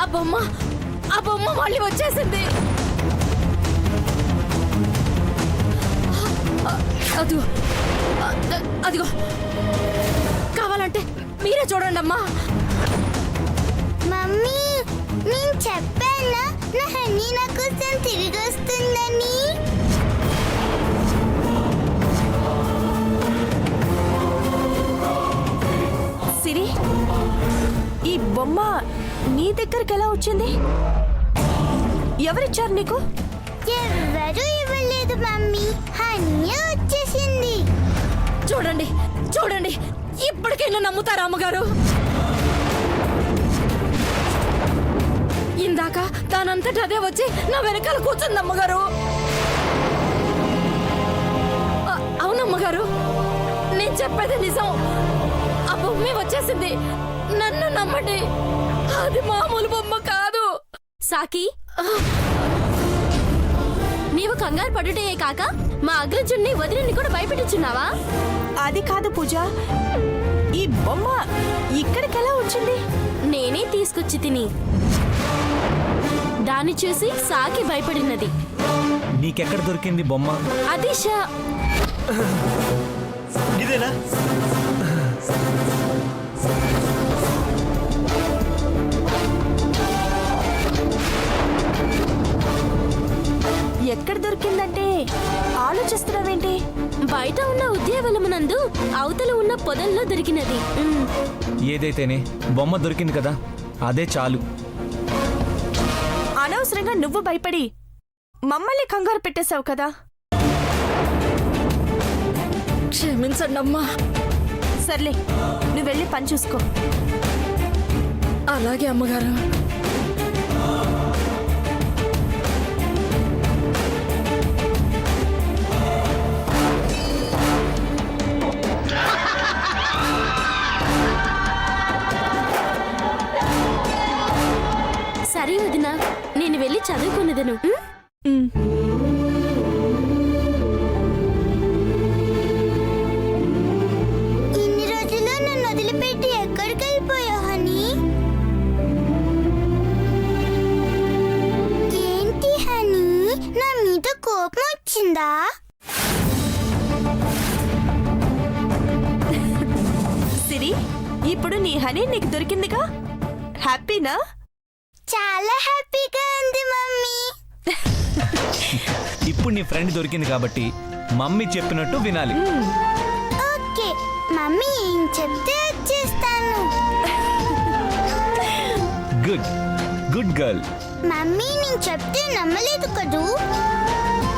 ఆ బొమ్మ మళ్ళీ వచ్చేసింది. అదిగో కావాలంటే మీరే చూడండి అమ్మా. మమ్మీ, నేను చెప్పానా నా హనీ నా కోసం తిరిగి వస్తుందని? సిరి, ఈ బొమ్మ నీ దగ్గరికి ఎలా వచ్చింది? ఎవరిచ్చారు నీకు? ఎవరు ఇవ్వలేదు మమ్మీ, హనీ వచ్చేసింది. చూడండి చూడండి, ఇప్పటికైనా నమ్ముతారా అమ్మగారు? ఇందాక దానంతట అదే వచ్చి నా వెనకాల కూర్చుంది అమ్మగారు. అవునమ్మగారు, నేను చెప్పేది నిజం. ఆ బొమ్మే వచ్చేసింది, నన్ను నమ్మండి. అది మామూలు బొమ్మ కాదు. సాకి, నీవు కంగారు పడుటే కాక మా అగ్రజుణ్ణి వదిలిని కూడా భయపెట్టుచున్నావా? అది కాదు పూజ, ఈ బొమ్మ ఇక్కడికి ఎలా వచ్చింది? నేనే తీసుకొచ్చి తిని దాన్ని చూసి సాకి భయపడినది. నీకెక్కడ దొరికింది బొమ్మ? అది ఇదేనా? ఎక్కడ దొరికిందంటే ఆలోచిస్తున్నావేంటి? బయట ఉన్న ఉద్యానవనమునందు అవతల ఉన్న పొదల్లో దొరికినది. ఏదైతేనే బొమ్మ దొరికింది కదా, అదే చాలు. అనవసరంగా నువ్వు భయపడి మమ్మల్ని కంగారు పెట్టేశావు కదా. క్షమించండి అమ్మా. సర్లే, నువ్వు వెళ్ళి పని చూసుకో. అలాగే అమ్మగారు. సరే వదినా, నేను వెళ్ళి చదువుకున్నదను. ఇన్ని రోజులు నన్ను వదిలిపెట్టి ఎక్కడికి వెళ్ళిపోయావు హనీ? ఏంటి హనీ, నా మీద కోపం వచ్చిందా? సిరి, ఇప్పుడు నీ హనీ నీకు దొరికిందిగా, హ్యాపీనా? చాలా హ్యాపీగా ఉంది మమ్మీ. ఇప్పుడు నీ ఫ్రెండ్ దొరికింది కాబట్టి మమ్మీ చెప్పినట్టు వినాలి. ఓకే, మమ్మీ ఏం చెప్తే వచ్చేస్తాను. Good good girl. మమ్మీ నేను చెప్తే నమ్మలేదు కదూ.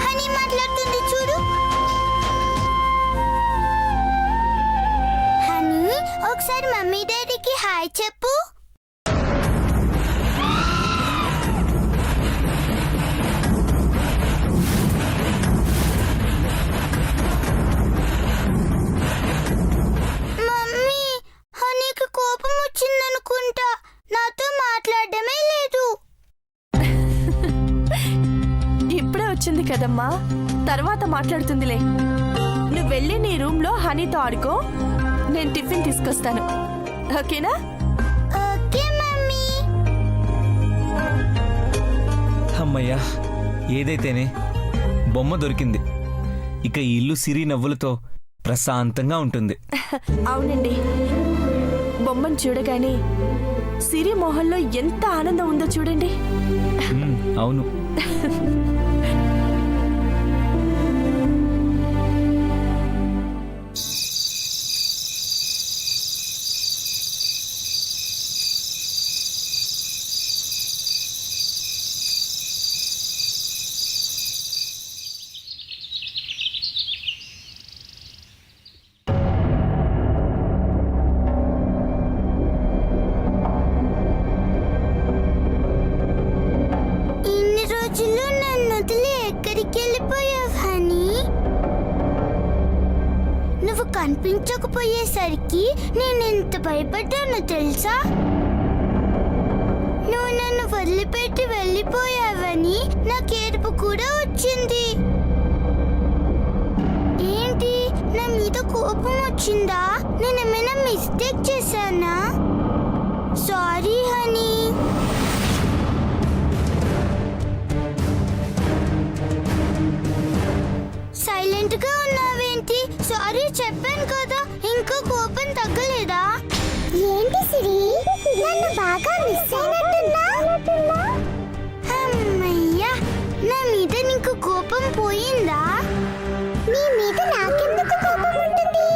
హనీ మాట్లాడుతుంది చూడు. హనీ, ఒకసారి మమ్మీ డాడీకి హాయ్ చెప్పు. మమ్మీ, హనీకి కోపం వచ్చిందనుకుంటా, నాతో మాట్లాడమే లేదు. ఇప్పుడే వచ్చింది కదమ్మా, తర్వాత మాట్లాడుతుందిలే. నువ్వు వెళ్ళి నీ రూమ్లో హనీతో ఆడుకో, నేను టిఫిన్ తీసుకొస్తాను. ఓకేనా? Okay mummy. అమ్మయ్యా, ఏదైతేనే బొమ్మ దొరికింది. ఇక ఈ ఇల్లు సిరి నవ్వులతో ప్రశాంతంగా ఉంటుంది. అవునండి, బొమ్మను చూడగానే సిరి మొహంలో ఎంత ఆనందం ఉందో చూడండి. అవును. కనిపించకపోయేసరికి నేను ఎంత భయపడ్డానో తెలుసా? నువ్వు నన్ను వదిలిపెట్టి వెళ్ళిపోయావని నాకు ఏడుపు కూడా వచ్చింది. ఏంటి, నా మీద కోపం వచ్చిందా? నేనేమైనా మిస్టేక్ చేశానా? Sorry honey. బాగా మిస్ అయినట్టున్నా. అమ్మయ్యా, నా మీద నీకు కోపం పోయిందా? నీ మీద నాకెందుకు కోపం ఉంటుంది?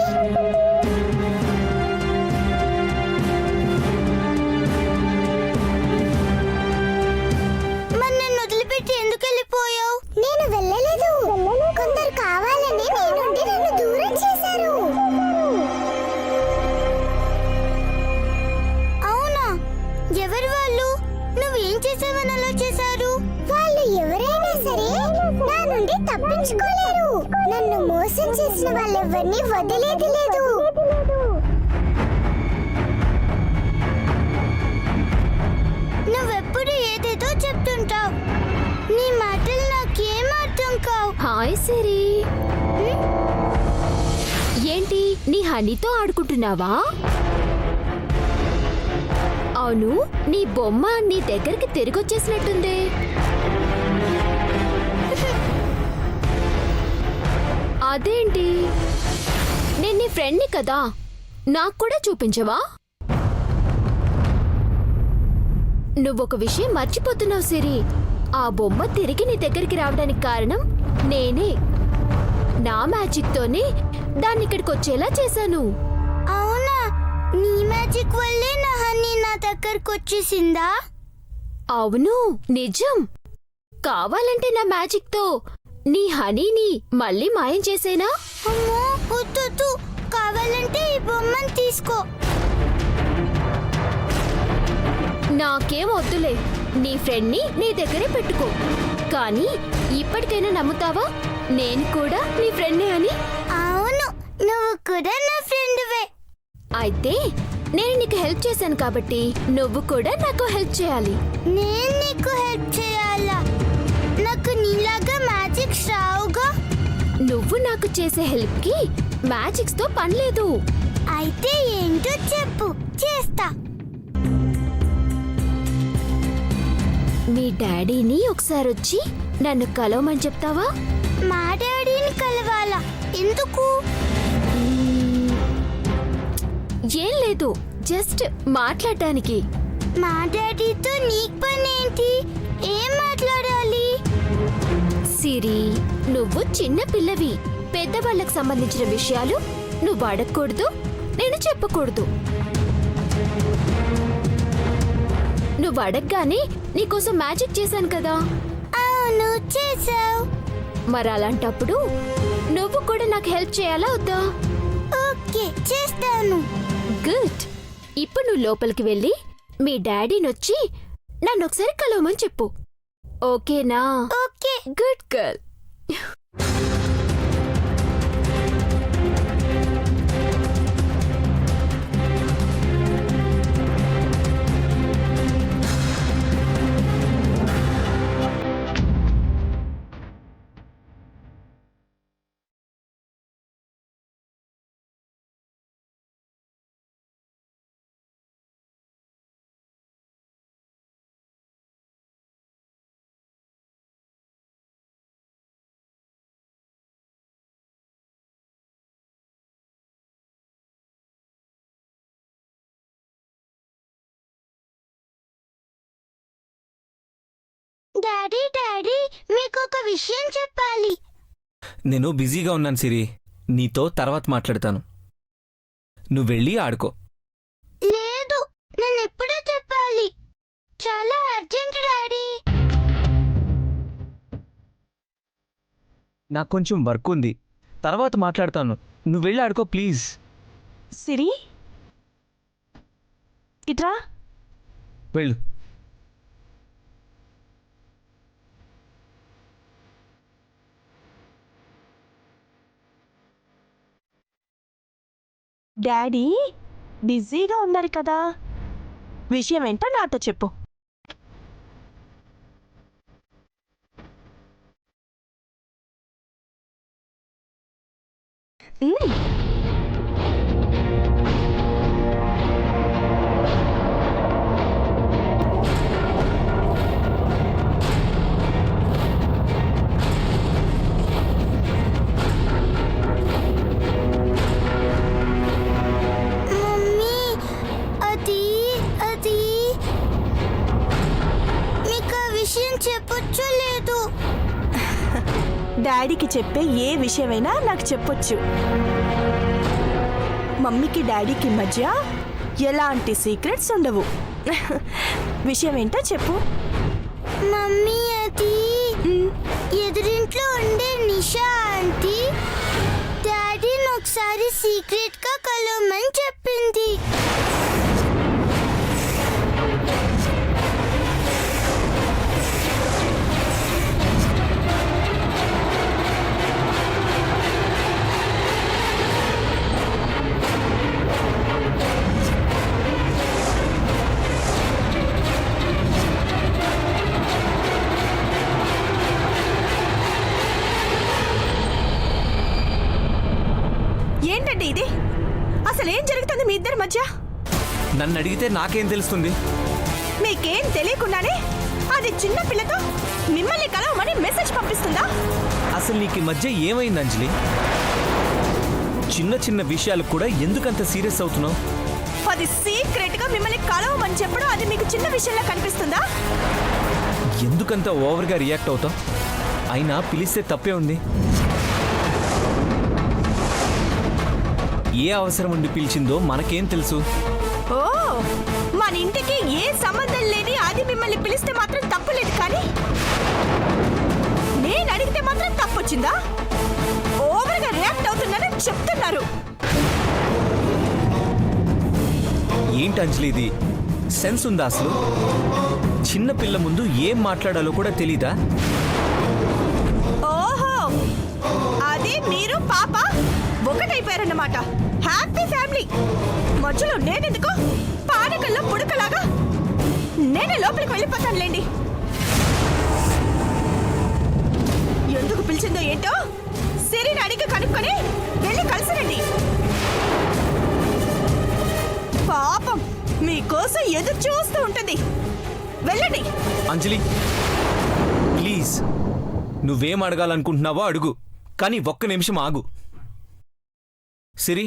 మరి నన్ను వదిలిపెట్టి ఎందుకు వెళ్ళిపోయావు? నేను వెళ్ళలేదు. కొందరు కావాలని నీ నుండి నన్ను దూరం చేశారు. అవునా? ఎవరు వాళ్ళు? నువ్వేం చేసావని అలా చేశారు? వాళ్ళు ఎవరైనా సరే నా నుండి తప్పించుకోలేరు. నన్ను మోసం చేసిన వాళ్ళెవరిని వదిలేది లేదు. నువ్వెప్పుడు ఏదేదో చెప్తుంటావు. నీ మాటలు నాకేం అర్థం కావు. హాయ్ సిరి. ఏంటి నీ హనీతో ఆడుకుంటున్నావా? అవును, నీ బొమ్మ నీ దగ్గరికి తిరిగొచ్చేసినట్టుందే. అదేంటి? నేను నీ ఫ్రెండ్ని కదా, నాకు కూడా చూపించవా? నువ్వొక విషయం మర్చిపోతున్నావు సిరి. ఆ బొమ్మ తిరిగి నీ దగ్గరికి రావడానికి కారణం నేనే. నా మ్యాజిక్ తోనే దాన్ని ఇక్కడికి వచ్చేలా చేశాను. అవునా? నీ మ్యాజిక్ వల్లే నా హనీ నా దగ్గరకు వచ్చేసిందా? అవును, నిజం. కావాలంటే నా మ్యాజిక్ తో నీ హనీని మళ్ళీ మాయం చేసేనా? అమ్మో, వద్దు. కావాలంటే ఈ బొమ్మను తీసుకో. నాకేం వద్దులే. నీ ఫ్రెండ్ని నీ దగ్గరే పెట్టుకో. కానీ ఇప్పటికైనా నమ్ముతావా నేను కూడా నీ ఫ్రెండ్నే అని? అవును, నువ్వు కూడా నా ఫ్రెండ్వే. అయితే నేను నీకు హెల్ప్ చేశాను కాబట్టి నువ్వు కూడా నాకు హెల్ప్ చేయాలి. నేను నీకు హెల్ప్ చేయాలా? నాకు నీలాగా మ్యాజిక్స్ రావుగా. నువ్వు నాకు చేసే హెల్ప్ కి మ్యాజిక్స్ తో పని లేదు. అయితే ఏంటో చెప్పు, చేస్తా. మీ డాడీని ఒకసారి వచ్చి నన్ను కలవమని చెప్తావా? మా డాడీని కలవాలా? ఎందుకు? ఏం లేదు, జస్ట్ మాట్లాడటానికి. మా డాడీతో నీకు పని ఏంటి? ఏం మాట్లాడాలి? సిరి, నువ్వు చిన్న పిల్లవి. పెద్దవాళ్ళకు సంబంధించిన విషయాలు నువ్వు అడగకూడదు, నేను చెప్పకూడదు. నువ్వు అడగగానే నీకోసం మ్యాజిక్ చేశాను కదా. అవును, చేసావు. మరి అలాంటప్పుడు నువ్వు కూడా నాకు హెల్ప్ చేయాలా వద్దా? ఓకే, చేస్తాను. గుడ్. ఇప్పుడు నువ్వు లోపలికి వెళ్ళి మీ డాడీనొచ్చి నన్ను ఒకసారి కలవమని చెప్పు. ఓకేనా? ఓకే. Good girl. డాడీ, మీకు ఒక విషయం చెప్పాలి. నేను బిజీగా ఉన్నాను సిరి. నీతో తర్వాత మాట్లాడతాను. నువ్వు వెళ్ళి ఆడుకో. లేదు, నేను ఎప్పుడో చెప్పాలి. చాలా అర్జెంట్ డాడీ. నాకు కొంచెం వర్క్ ఉంది, తర్వాత మాట్లాడతాను. నువ్వు వెళ్ళి ఆడుకో ప్లీజ్. సిరి, ఇట్రా. వెళ్ళు. డాడీ బిజీగా ఉన్నారు కదా, విషయం ఏంటో నాతో చెప్పు. మమ్మీ, అది డాడీకి చెప్పే ఏ విషయమైనా నాకు చెప్పొచ్చు. మమ్మీకి డాడీకి మధ్య ఎలాంటి సీక్రెట్స్ ఉండవు. విషయం ఏంటో చెప్పు. మమ్మీ అది ఎదురింట్లో ఉండే నిషా ఆంటీ డాడీని ఒకసారి సీక్రెట్ గా కలవమని చెప్పింది. ఏంటండి ఇది? అసలు ఏం జరుగుతుంది మీ ఇద్దరి మధ్య? నన్ను అడిగితే నాకేం తెలుస్తుంది? మీకేం తెలియకుండానే అది చిన్న పిల్లతో మిమ్మల్ని కలవమని మెసేజ్ పంపిస్తుందా? అసలు నీకు ఈ మధ్య ఏమైంది అంజలి? చిన్న చిన్న విషయాలకు కూడా ఎందుకంత సీరియస్ అవుతున్నావు? అది సీక్రెట్ గా మిమ్మల్ని కలవమని చెప్పడం అది మీకు చిన్న విషయంలో కనిపిస్తుందా? ఎందుకంత ఓవర్గా రియాక్ట్ అవుతావు? అయినా పిలిస్తే తప్పే ఉంది. ఏ అవసరం ఉండి పిలిచిందో మనకేం తెలుసు? ఓ, మన ఇంటికి ఏ సంబంధం లేని అది మిమ్మల్ని పిలిస్తే మాత్రం తప్పు లేదు, కానీ నేను అడిగితే మాత్రం తప్పొచ్చిందా? ఓవర్గా రియాక్ట్ అవుతున్నారని చెప్తున్నారు. ఏంటి అంజలి ఇది? సెన్స్ ఉందా అసలు? చిన్న పిల్ల ముందు ఏం మాట్లాడాలో కూడా తెలీదా? ఓహో, అది మీరు పాప ఒకటైపోయారన్నమాట. Happy family. మధ్యలో నేనెందుకు పానకల్లో పుడకలాగా? నేనే లోపలికి వెళ్ళిపోతానులేండి. ఎందుకు పిలిచిందో ఏంటో సిరిని అడిగి కనుక్కొని వెళ్ళి కలిసిరండి. పాపం మీకోసం ఎదురు చూస్తూ ఉంటుంది. వెళ్ళండి. అంజలి ప్లీజ్, నువ్వేం అడగాలనుకుంటున్నావో అడుగు, కానీ ఒక్క నిమిషం ఆగు. సిరి,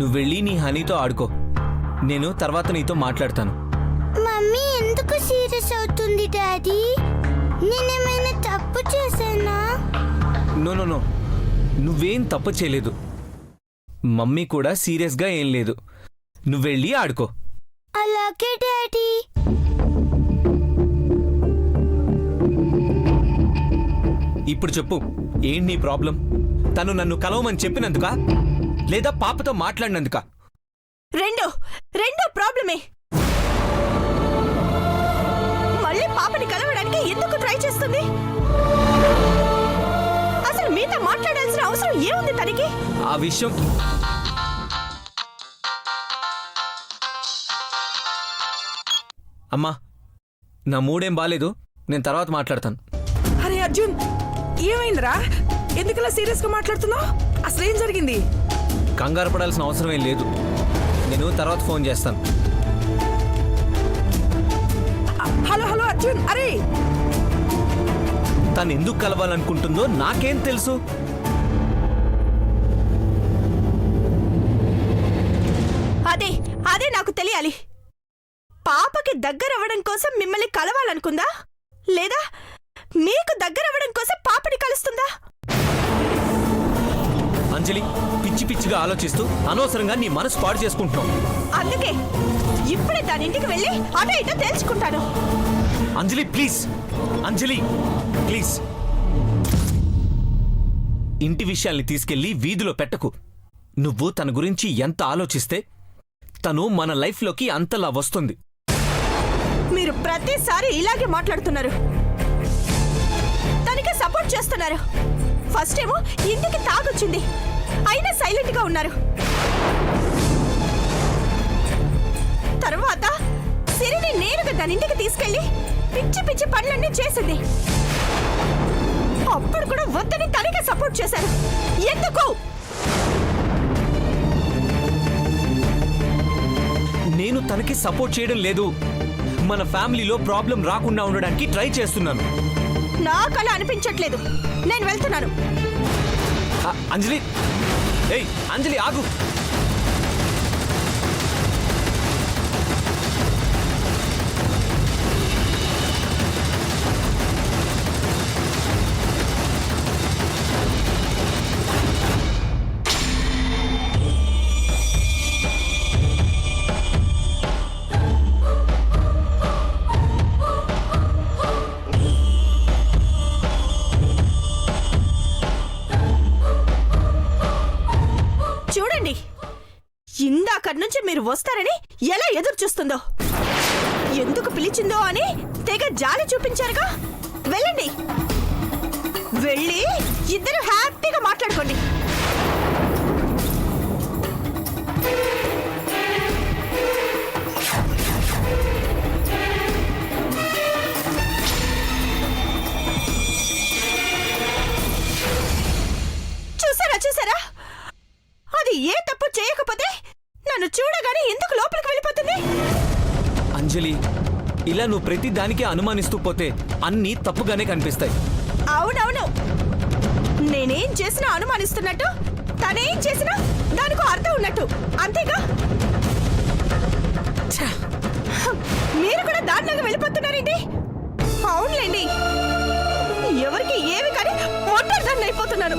నువ్వెళ్ళి నీ హనీతో ఆడుకో. నేను తర్వాత నీతో మాట్లాడతాను. మమ్మీ ఎందుకు సీరియస్ అవుతుంది డాడీ? నేనేమైనా తప్పు చేశానా? నో నో నో, నువ్వేం తప్పు చేయలేదు. మమ్మీ కూడా సీరియస్గా ఏం లేదు. నువ్వెళ్ళి ఆడుకో. అలాగే డాడీ. ఇప్పుడు చెప్పు, ఏంటి నీ ప్రాబ్లం? తను నన్ను కలవమని చెప్పినందుకా, లేదా పాపతో మాట్లాడినందుకా? రెండో ప్రాబ్లమే. మళ్ళీ పాపని కలవడానికి ఎందుకు ట్రై చేస్తుంది? అసలు మీతో మాట్లాడాల్సిన అవసరం ఏముంది తనకి? ఆ విషయం అమ్మా, నా మూడేం బాలేదు, నేను తర్వాత మాట్లాడతాను. అరే అర్జున్, ఏమైందిరా? ఎందుకలా సీరియస్ గా మాట్లాడుతున్నావు? అసలేం జరిగింది? కంగారు పడాల్సిన అవసరం ఏం లేదు. నేను తర్వాత ఫోన్ చేస్తాను. హలో హలో అర్జున్, అరే తను ఎందుకు కలవాలనుకుంటుందో నాకేం తెలుసు? అదే నాకు తెలియాలి. పాపకి దగ్గరవ్వడం కోసం మిమ్మల్ని కలవాలనుకుందా, లేదా మీకు దగ్గరవ్వడం కోసం పాపని కలుస్తుందా? అంజలి, పిచ్చి పిచ్చిగా ఆలోచిస్తూ అనవసరంగా నీ మనసు పాడు చేసుకుంటున్నావు. అందుకే ఇప్పుడే దాని ఇంటికి వెళ్ళి అటో ఇటో తేల్చుకుంటాను. అంజలి ప్లీజ్, అంజలి ప్లీజ్. ఇంటి విషయాల్ని తీసుకెళ్లి వీధిలో పెట్టకు. నువ్వు తన గురించి ఎంత ఆలోచిస్తే తను మన లైఫ్లోకి అంతలా వస్తుంది. మీరు ప్రతిసారి ఇలాగే మాట్లాడుతున్నారు, తనకి సపోర్ట్ చేస్తున్నారు. ఫస్ట్ ఏమో ఇంటికి తాగొచ్చింది, అయినా సైలెంట్ గా ఉన్నారు. తర్వాత సిరిని నేరుగా దాని ఇంటికి తీసుకెళ్లి పిచ్చి పిచ్చి పనులన్నీ చేసింది. అప్పుడు కూడా వద్దని తనకే సపోర్ట్ చేశారు. ఎందుకు? నేను తనకి సపోర్ట్ చేయడం లేదు. మన ఫ్యామిలీలో ప్రాబ్లం రాకుండా ఉండడానికి ట్రై చేస్తున్నాను. నాకు అలా అనిపించట్లేదు. నేను వెళ్తున్నాను. అంజలి, ఏయ్ అంజలి ఆగు. మీరు వస్తారని ఎలా ఎదురు చూస్తుందో, ఎందుకు పిలిచిందో అని తెగ జాలి చూపించారుగా. వెళ్ళండి, వెళ్ళి ఇద్దరు హ్యాపీగా మాట్లాడుకోండి. చూసారా, అది ఏ తప్పు చేయకపోతే నన్ను చూడగానే ఎందుకు లోపలికి వెళ్ళిపోతుంది? అంజలి, ఇలా నువ్వు ప్రతి దానికి అనుమానిస్తూ పోతే అన్నీ తప్పుగానే కనిపిస్తాయి. అవునవును, నేనేం చేసినా అనుమానిస్తున్నట్టు, తనేం చేసినా దానికో అర్థం ఉన్నట్టు, అంతేగా? ఛ! మీరు కూడా దానిలాగా వెళ్ళిపోతున్నారేంటి? అవునులేండి, ఎవరికి ఏమి కానీ ఒంటరిదాన్ని అయిపోతున్నాను.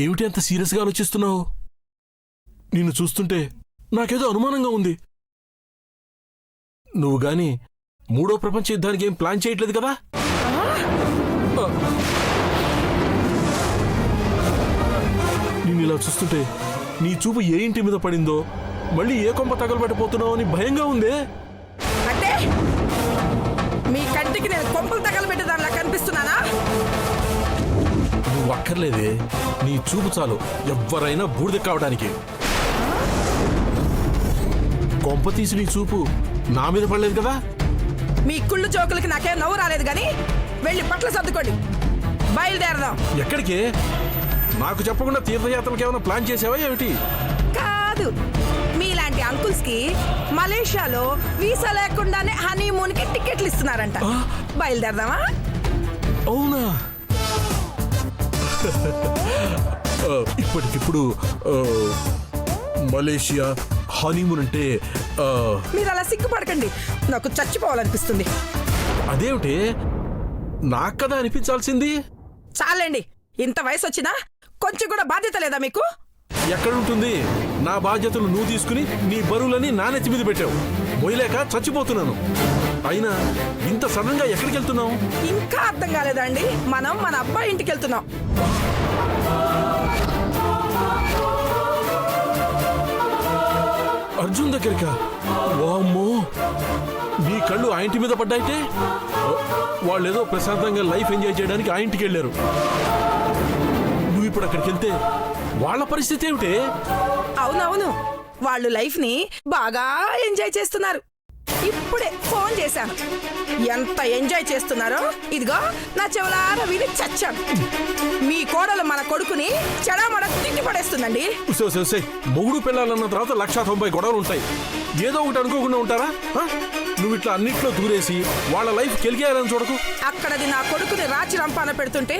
ఏమిటి అంత సీరియస్గా ఆలోచిస్తున్నావు? నిన్ను చూస్తుంటే నాకేదో అనుమానంగా ఉంది. నువ్వు గాని మూడో ప్రపంచ యుద్ధానికి ఏం ప్లాన్ చేయట్లేదు కదా? నిన్ను ఇలా చూస్తుంటే నీ చూపు ఏ ఇంటి మీద పడిందో, మళ్ళీ ఏ కొంప తగలబెట్టబోతున్నావు అని భయంగా ఉందే. అంటే మీ కంటికి నేను కొంపలు తగలబెట్టేదానిలా కనిపిస్తున్నానా? నువ్వు అక్కర్లేదే, నీ చూపు చాలు ఎవ్వరైనా బూడిద కావడానికి. కొంప తీసి నీ చూపు నా మీద పడలేదు కదా? మీ కుళ్ళు జోకులకి నాకేం నవ్వు రాలేదు కానీ వెళ్ళి బట్టలు సర్దుకోండి, బయలుదేరదాం. ఎక్కడికే? నాకు చెప్పకుండా తీర్థయాత్రలకు ఏమైనా ప్లాన్ చేసావా ఏమిటి? కాదు, మీలాంటి అంకుల్స్ కి మలేషియాలో వీసా లేకుండానే హనీమూన్ కి టికెట్లు ఇస్తున్నారంట. బయలుదేరదామా? అవునా? ఇప్పటికిప్పుడు మలేషియా హనీమూన్ అంటే మీరు అలా సిగ్గుపడకండి, నాకు చచ్చిపోవాలనిపిస్తుంది. అదేమిటి, నాకు కదా అనిపించాల్సింది. చాలండి, ఇంత వయసు వచ్చినా కొంచెం కూడా బాధ్యత లేదా మీకు? ఎక్కడుంటుంది? నా బాధ్యతలు నువ్వు తీసుకుని నీ బరువులని నా నెత్తి మీద పెట్టావు. మొయ్యలేక చచ్చిపోతున్నాను. అయినా ఇంత సడన్ గా ఎక్కడికి వెళ్తున్నావు? ఇంకా అర్థం కాలేదండి, మనం మన అబ్బాయి ఇంటికి వెళ్తున్నాం. అర్జున్ దగ్గరికా? వామ్మో, నీ కళ్ళు ఆ ఇంటి మీద పడ్డాయితే వాళ్ళేదో ప్రశాంతంగా లైఫ్ ఎంజాయ్ చేయడానికి ఆ ఇంటికి వెళ్ళారు. నువ్వు ఇప్పుడు అక్కడికి వెళ్తే వాళ్ళ పరిస్థితి ఏమిటి? అవునవును, వాళ్ళు లైఫ్ ని బాగా ఎంజాయ్ చేస్తున్నారు. ఇప్పుడే ఫోన్ చేశాను, ఎంత ఎంజాయ్ చేస్తున్నారో ఇదిగో నా చెవులారా విని చచ్చాను. మీ కోడలు మన కొడుకుని చెడామడ తిట్టి పడేస్తుందండి. మొగుడు పిల్లలన్న తర్వాత 190 గొడవలు ఉంటాయి, ఏదో ఒకటి అనుకోకుండా ఉంటారా? నువ్వు ఇట్లా అన్నిట్లో దూరేసి వాళ్ళ లైఫ్ కెలిగేయాలని చూడకు. అక్కడది నా కొడుకుని రాచి రంపాన పెడుతుంటే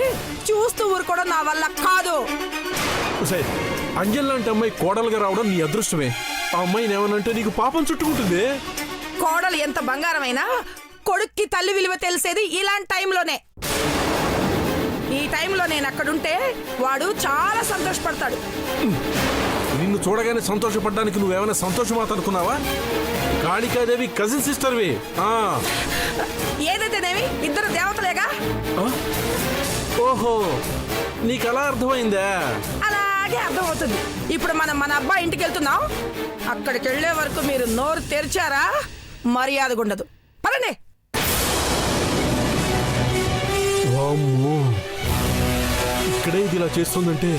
చూస్తూ ఊరుకోవడం నా వల్ల కాదు. అంజల్ లాంటి అమ్మాయి కోడలుగా రావడం నీ అదృష్టమే. ఆ అమ్మాయిని ఏమనంటే నీకు పాపం చుట్టుకుంటుంది. కోడలు ఎంత బంగారమైనా కొడుక్కి తల్లి విలువ తెలిసేది ఇలాంటి టైంలోనే. ఈ టైంలో నేను అక్కడుంటే వాడు చాలా సంతోషపడతాడు. నిన్ను చూడగానే సంతోషపడడానికి నువ్వేమైనా సంతోషమాత అనుకున్నావా? కాళికాదేవి కజిన్ సిస్టర్వి. ఏదైతేనేమి ఇద్దరు దేవతలేగా. ఓహో, నీకు అలా అర్థమైందా? అలాగే అర్థమవుతుంది. ఇప్పుడు మనం మన అబ్బాయి ఇంటికి వెళ్తున్నాం. అక్కడికి వెళ్లే వరకు మీరు నోరు తెరిచారా మర్యాదగా ఉండదు. పదండి. వామ్మో, ఇక్కడే ఇది ఇలా చేస్తుందంటే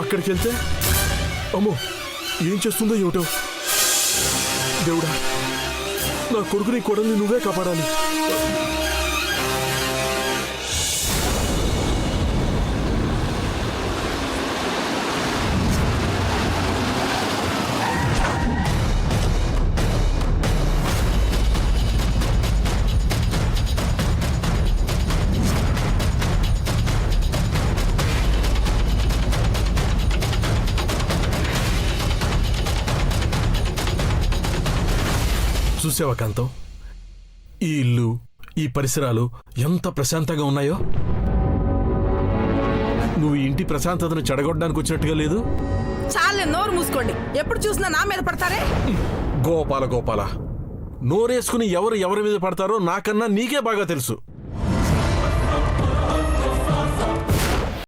అక్కడికి వెళ్తే అమ్మో ఏం చేస్తుందో ఏమిటో. దేవుడా, నా కొడుకుని కొడల్ని నువ్వే కాపాడాలి. చూసావా కాంతం, ఈ ఇల్లు ఈ పరిసరాలు ఎంత ప్రశాంతంగా ఉన్నాయో? నువ్వు ఈ ఇంటి ప్రశాంతతను చెడగొట్టడానికి వచ్చినట్టుగా లేదు. చాలే, నోరు మూసుకోండి. ఎప్పుడు చూసినా నా మీద పడతారే. గోపాల గోపాల, నోరేసుకుని ఎవరు ఎవరి మీద పడతారో నాకన్నా నీకే బాగా తెలుసు.